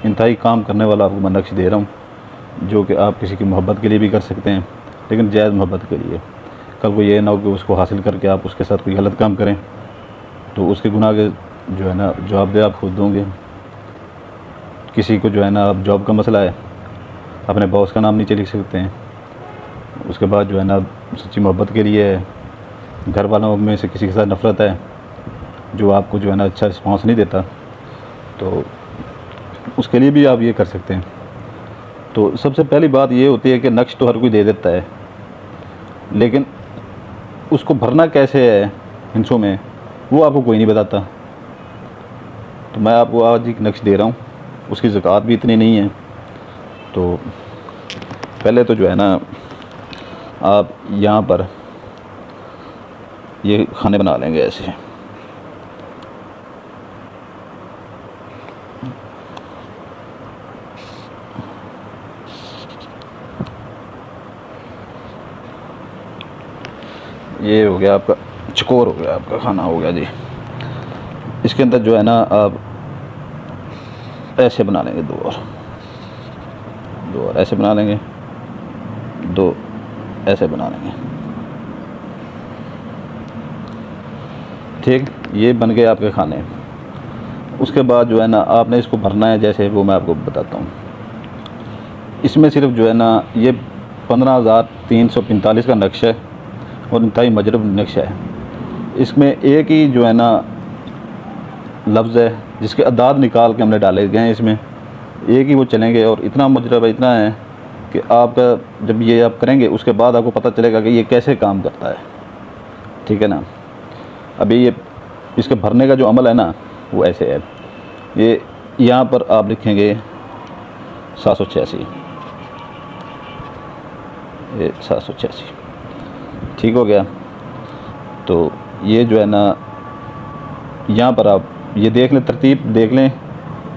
इंतहाई काम करने वाला आपको मैं नक्श दे रहा हूँ, जो कि आप किसी की मोहब्बत के लिए भी कर सकते हैं, लेकिन जायज़ मोहब्बत के लिए। कल को ये ना हो कि उसको हासिल करके आप उसके साथ कोई गलत काम करें, तो उसके गुनाह के जो है ना जवाबदेह आप खुद दोगे। किसी को जो है ना, आप जॉब का मसला है, अपने बॉस का नाम नीचे लिख सकते हैं। उसके बाद जो है ना सच्ची मोहब्बत के लिए घर वालों में से किसी के साथ नफ़रत है, जो आपको जो है ना अच्छा रिस्पॉन्स नहीं देता, तो उसके लिए भी आप ये कर सकते हैं। तो सबसे पहली बात ये होती है कि नक्श तो हर कोई दे देता है, लेकिन उसको भरना कैसे है हिस्सों में, वो आपको कोई नहीं बताता। तो मैं आपको आज एक नक्श दे रहा हूँ, उसकी ज़कात भी इतनी नहीं है। तो पहले तो जो है ना, आप यहाँ पर ये खाने बना लेंगे ऐसे। ये हो गया आपका चकोर, हो गया आपका खाना, हो गया जी। इसके अंदर जो है ना आप ऐसे बना लेंगे, दो और ऐसे बना लेंगे, दो ऐसे बना लेंगे, ठीक। ये बन गए आपके खाने। उसके बाद जो है ना आपने इसको भरना है, जैसे वो मैं आपको बताता हूँ। इसमें सिर्फ जो है ना ये 15,345 का नक्शा है और इंतहाई मजरूब नक्शा है। इसमें एक ही जो है ना लफ्ज़ है जिसके अदाद निकाल के हमने डाले गए हैं, इसमें एक ही वो चलेंगे। और इतना मजरूब इतना है कि आपका जब ये आप करेंगे उसके बाद आपको पता चलेगा कि ये कैसे काम करता है, ठीक है ना। अभी ये इसके भरने का जो अमल है ना वो ऐसे है। ये यहाँ पर आप लिखेंगे 786, ये 786, ठीक हो गया। तो ये जो है ना यहाँ पर आप ये देख लें, तरतीब देख लें,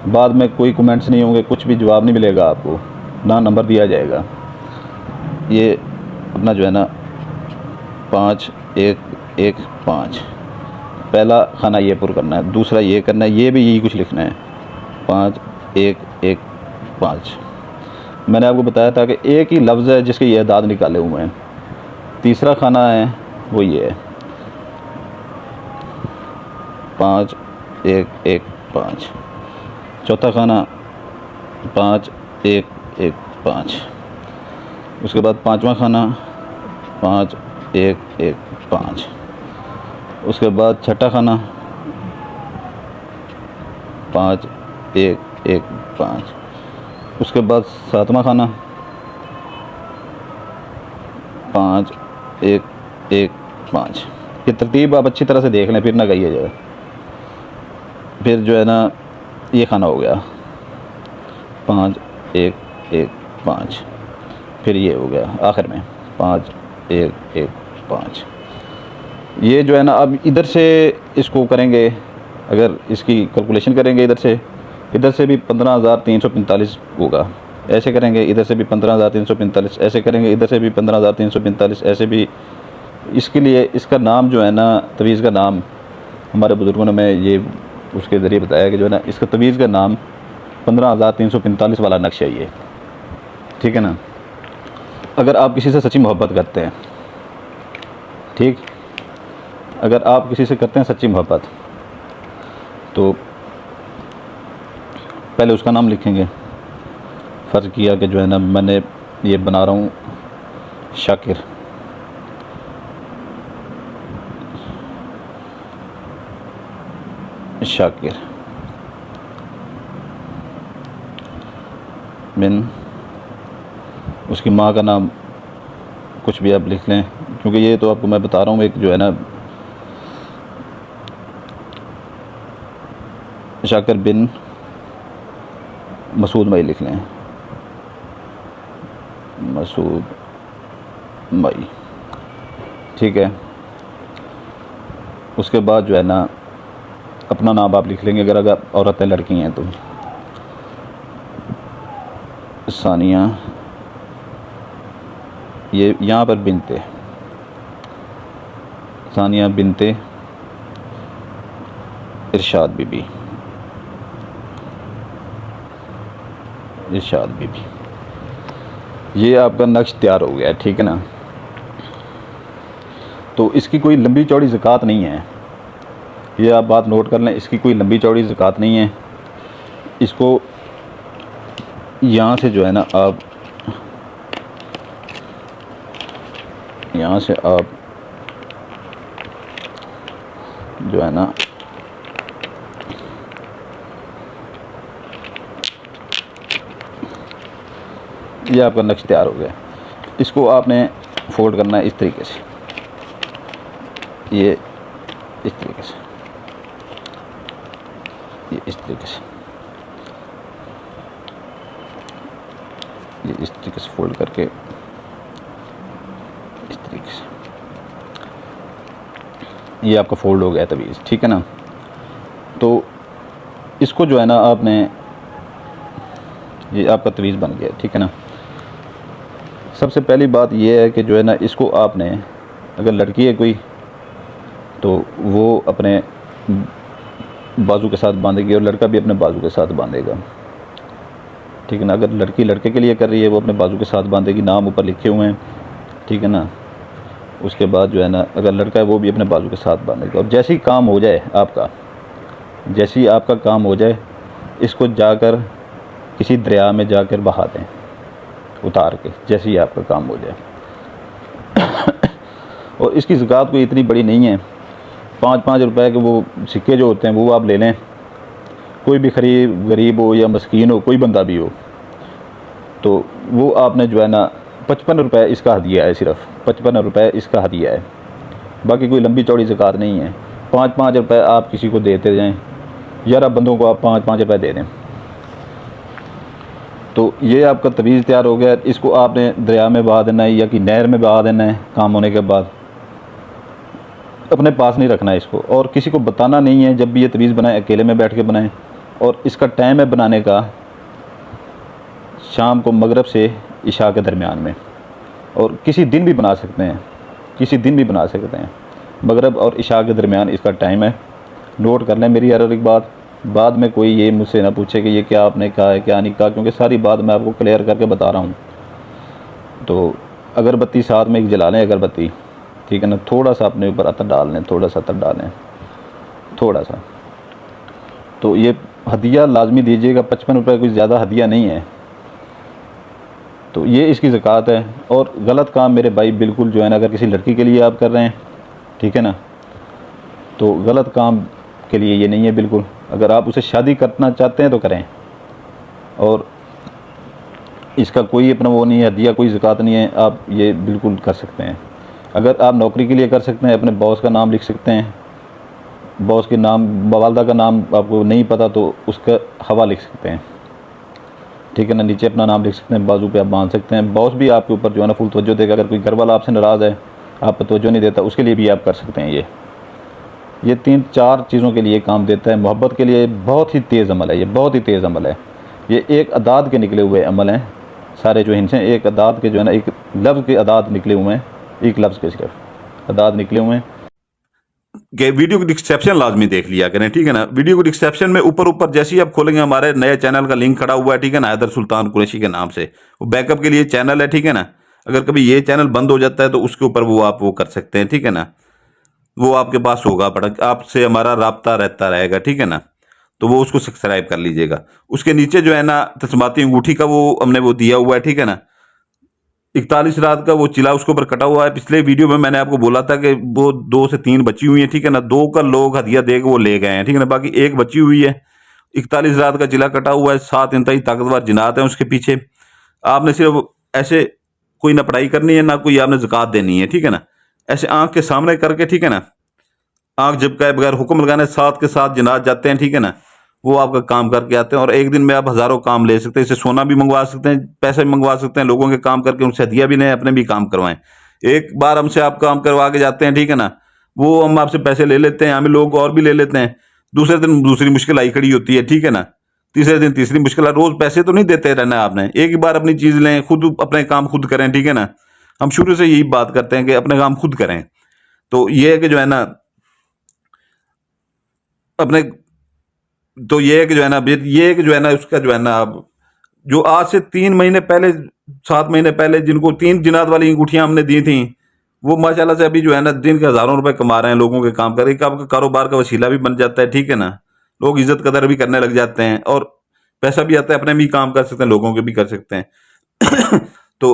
बाद में कोई कमेंट्स नहीं होंगे, कुछ भी जवाब नहीं मिलेगा आपको, ना नंबर दिया जाएगा। ये अपना जो है ना 5 1 1 5, पहला खाना ये पुर करना है, दूसरा ये करना है, ये भी यही कुछ लिखना है, 5 1 1 5। मैंने आपको बताया था कि एक ही लफ्ज़ है जिसके ये अदाद निकाले हुए हैं। तीसरा खाना है वो ये है, 5 1 1 5। चौथा खाना 5 1 1 5। उसके बाद पाँचवा खाना 5 1 1 5। उसके बाद छठा खाना 5 1 1 5। उसके बाद सातवां खाना 5 1 1 5। ये तरतीब आप अच्छी तरह से देख लें, फिर ना कहिए जाए। फिर जो है ना ये खाना हो गया 5 1 1 5। फिर ये हो गया आखिर में 5 1 1 5। ये जो है ना अब इधर से इसको करेंगे, अगर इसकी कैलकुलेशन करेंगे इधर से भी 15,345 होगा, ऐसे करेंगे। इधर से भी 15,345 ऐसे करेंगे, इधर से भी 15,345 ऐसे भी। इसके लिए इसका नाम जो है ना, तवीज़ का नाम हमारे बुज़ुर्गों ने मैं ये उसके ज़रिए बताया कि जो है ना इसका तवीज़ का नाम 15,345 वाला नक्शा ये, ठीक है ना। अगर आप किसी से सच्ची मोहब्बत करते हैं, ठीक, अगर आप किसी से करते हैं सच्ची मोहब्बत, तो पहले उसका नाम लिखेंगे। फ़र्ज़ किया कि जो है ना मैंने ये बना रहा हूँ शाकिर, शाकिर बिन, उसकी माँ का नाम कुछ भी आप लिख लें, क्योंकि ये तो आपको मैं बता रहा हूँ एक जो है ना शाकिर बिन मसूद मई लिख लें, मसूद मई, ठीक है। उसके बाद जो है ना अपना नाम आप लिख लेंगे, अगर औरतें लड़की हैं तो सानिया, ये यहाँ पर बिनते, सानिया बिनते इरशाद बीबी, इरशाद बीबी। ये आपका नक्श तैयार हो गया है, ठीक है ना। तो इसकी कोई लंबी चौड़ी ज़कात नहीं है, ये आप बात नोट कर लें, इसकी कोई लंबी चौड़ी ज़कात नहीं है। इसको यहाँ से जो है ना आप यहाँ से आप जो है ना ये आपका नक्श तैयार हो गया। इसको आपने फोल्ड करना है इस तरीके से, ये इस तरीके से, ये इस तरीके से, ये इस तरीके से फोल्ड करके इस तरीके से ये आपका फोल्ड हो गया तवीज़, ठीक है ना। तो इसको जो है ना आपने, ये आपका तवीज़ बन गया, ठीक है ना। सबसे पहली बात ये है कि जो है ना इसको आपने, अगर लड़की है कोई तो वो अपने बाजू के साथ बांधेगी और लड़का भी अपने बाजू के साथ बांधेगा, ठीक है ना। अगर लड़की लड़के के लिए कर रही है वो अपने बाजू के साथ बांधेगी, नाम ऊपर लिखे हुए हैं, ठीक है ना। उसके बाद जो है ना अगर लड़का है वो भी अपने बाजू के साथ बांधेगा। और जैसे ही काम हो जाए आपका, जैसे ही आपका काम हो जाए, इसको जाकर किसी दरिया में जाकर बहा दें उतार के, जैसे ही आपका काम हो जाए। और इसकी ज़कात कोई इतनी बड़ी नहीं है, 5-5 रुपए के वो सिक्के जो होते हैं वो आप ले लें। कोई भी गरीब हो या मस्कीन हो, कोई बंदा भी हो, तो वो आपने जो है ना 55 रुपये इसका हदिया है, सिर्फ 55 रुपये इसका हदिया है। बाकी कोई लंबी चौड़ी ज़कात नहीं है। 5-5 रुपये आप किसी को देते जाएँ, 11 बंदों को आप 5-5 रुपये दे दें। तो ये आपका तवीज़ तैयार हो गया। इसको आपने दरिया में बहा देना है या कि नहर में बहा देना है काम होने के बाद। अपने पास नहीं रखना है इसको, और किसी को बताना नहीं है। जब भी ये तवीज़ बनाएं अकेले में बैठ के बनाएं। और इसका टाइम है बनाने का शाम को मगरिब से इशा के दरमियान में, और किसी दिन भी बना सकते हैं, किसी दिन भी बना सकते हैं। मगरिब और इशा के दरमियान इसका टाइम है, नोट कर लें मेरी हर एक बात। बाद में कोई ये मुझसे ना पूछे कि ये क्या आपने कहा है क्या नहीं कहा, क्योंकि सारी बात मैं आपको क्लियर करके बता रहा हूँ। तो अगरबत्ती साथ में एक जला लें, अगरबत्ती, ठीक है ना। थोड़ा सा अपने ऊपर अतर डाल लें, थोड़ा सा अतर डालें, थोड़ा सा। तो ये हदिया लाजमी दीजिएगा, 55 रुपये कोई ज़्यादा हदिया नहीं है। तो ये इसकी ज़कात है। और गलत काम मेरे भाई बिल्कुल जो है ना, अगर किसी लड़की के लिए आप कर रहे हैं, ठीक है ना, तो गलत काम के लिए ये नहीं है बिल्कुल। अगर आप उसे शादी करना चाहते हैं तो करें, और इसका कोई अपना वो नहीं है, हदिया कोई ज़कात नहीं है, आप ये बिल्कुल कर सकते हैं। अगर आप नौकरी के लिए कर सकते हैं, अपने बॉस का नाम लिख सकते हैं, बॉस के नाम, वालदा का नाम आपको नहीं पता तो उसका हवा लिख सकते हैं, ठीक है ना। नीचे अपना नाम लिख सकते हैं, बाजू पे आप बांध सकते हैं। बॉस भी आपके ऊपर जो है ना फुल तवज्जो देगा। अगर कोई घर वाला आपसे नाराज़ है, आप पर तवज्जो नहीं देता, उसके लिए भी आप कर सकते हैं। ये 3-4 चीज़ों के लिए काम देता है। मोहब्बत के लिए बहुत ही तेज़ अमल है, ये बहुत ही तेज़ अमल है। ये एक अदाद के निकले हुए अमल हैं सारे जो हिंस हैं, एक अदाद के जो है ना, एक लफ्ज़ के अदाद निकले हुए हैं, एक लफ्ज़ के सिर्फ अदाद निकले हुए हैं। कि वीडियो को डिस्क्रिप्शन लाजमी देख लिया करें, ठीक है ना। वीडियो को डिस्क्रिप्शन में ऊपर जैसे ही आप खोलेंगे हमारे नए चैनल का लिंक खड़ा हुआ है, ठीक है ना, हैदर सुल्तान कुरैशी के नाम से। वो बैकअप के लिए चैनल है, ठीक है ना। अगर कभी ये चैनल बंद हो जाता है तो उसके ऊपर वो आप वो कर सकते हैं, ठीक है ना। वो आपके पास होगा, बट आपसे हमारा राब्ता रहता रहेगा, ठीक है ना। तो वो उसको सब्सक्राइब कर लीजिएगा। उसके नीचे जो है ना तस्माती अंगूठी का वो हमने वो दिया हुआ है, ठीक है ना। 41 रात का वो चिला उसके ऊपर कटा हुआ है। पिछले वीडियो में मैंने आपको बोला था कि वो 2 से 3 बची हुई है, ठीक है ना। 2 का लोग हदिया दे के वो ले गए हैं, ठीक है ना। बाकी 1 बची हुई है। 41 रात का चिला कटा हुआ है, 7 इंतहाई ताकतवर जिनात हैं उसके पीछे। आपने सिर्फ ऐसे कोई ना पढ़ाई करनी है ना कोई आपने ज़कात देनी है, ठीक है ना। ऐसे आंख के सामने करके, ठीक है ना, आंख झपकाए बगैर हुक्म लगाने 7 के 7 जिनात जाते हैं, ठीक है ना। वो आपका काम करके आते हैं, और एक दिन में आप हज़ारों काम ले सकते हैं। इससे सोना भी मंगवा सकते हैं, पैसे भी मंगवा सकते हैं, लोगों के काम करके उनसे हदिया भी लें, अपने भी काम करवाएं। एक बार हमसे आप काम करवा के जाते हैं, ठीक है ना, वो हम आपसे पैसे ले लेते हैं, हमें लोग और भी ले लेते हैं। दूसरे दिन दूसरी मुश्किल आई खड़ी होती है, ठीक है ना। तीसरे दिन तीसरी मुश्किल। रोज़ पैसे तो नहीं देते रहना आपने, एक ही बार अपनी चीज़ लें, खुद अपने काम खुद करें, ठीक है ना। हम शुरू से यही बात करते हैं कि अपने काम खुद करें। तो ये है कि जो है ना अपने, तो ये है कि जो है ना, ये है कि जो है ना उसका जो है ना आप जो आज से 3 महीने पहले 7 महीने पहले जिनको 3 जिनात वाली अंगूठियां हमने दी थी, वो माशाल्लाह से अभी जो है ना दिन के हज़ारों रुपए कमा रहे हैं, लोगों के काम कर, एक आपका कारोबार का वसीला भी बन जाता है, ठीक है ना। लोग इज्जत कदर भी करने लग जाते हैं और पैसा भी आता है, अपने भी काम कर सकते हैं, लोगों के भी कर सकते हैं। तो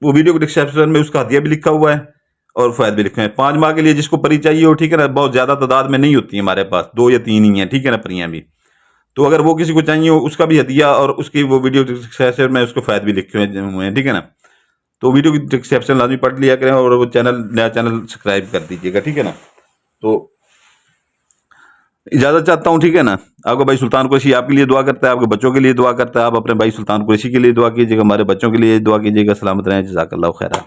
वो वीडियो के डिस्क्रिप्शन में उसका हदिया भी लिखा हुआ है और फ़ायदे भी लिखे हैं। 5 माह के लिए जिसको परी चाहिए हो, ठीक है ना, बहुत ज़्यादा तादाद में नहीं होती है हमारे पास, 2 या 3 ही हैं, ठीक है ना, परियां भी। तो अगर वो किसी को चाहिए हो, उसका भी हदिया और उसकी वो वीडियो डिस्क्रिप्शन में उसको फ़ायदे भी लिखे हुए हैं, ठीक है ना। तो वीडियो की डिस्क्रिप्शन लाजमी पढ़ लिया करें और वो नया चैनल सब्सक्राइब कर दीजिएगा, ठीक है ना। तो इजाज़त चाहता हूँ, ठीक है ना। आपका भाई सुल्तान कुरैशी आपके लिए दुआ करता है, आपके बच्चों के लिए दुआ करता है। आप अपने भाई सुल्तान कुरैशी के लिए दुआ कीजिएगा, हमारे बच्चों के लिए दुआ कीजिएगा। सलामत रहें, जज़ाकल्लाहु खैरा।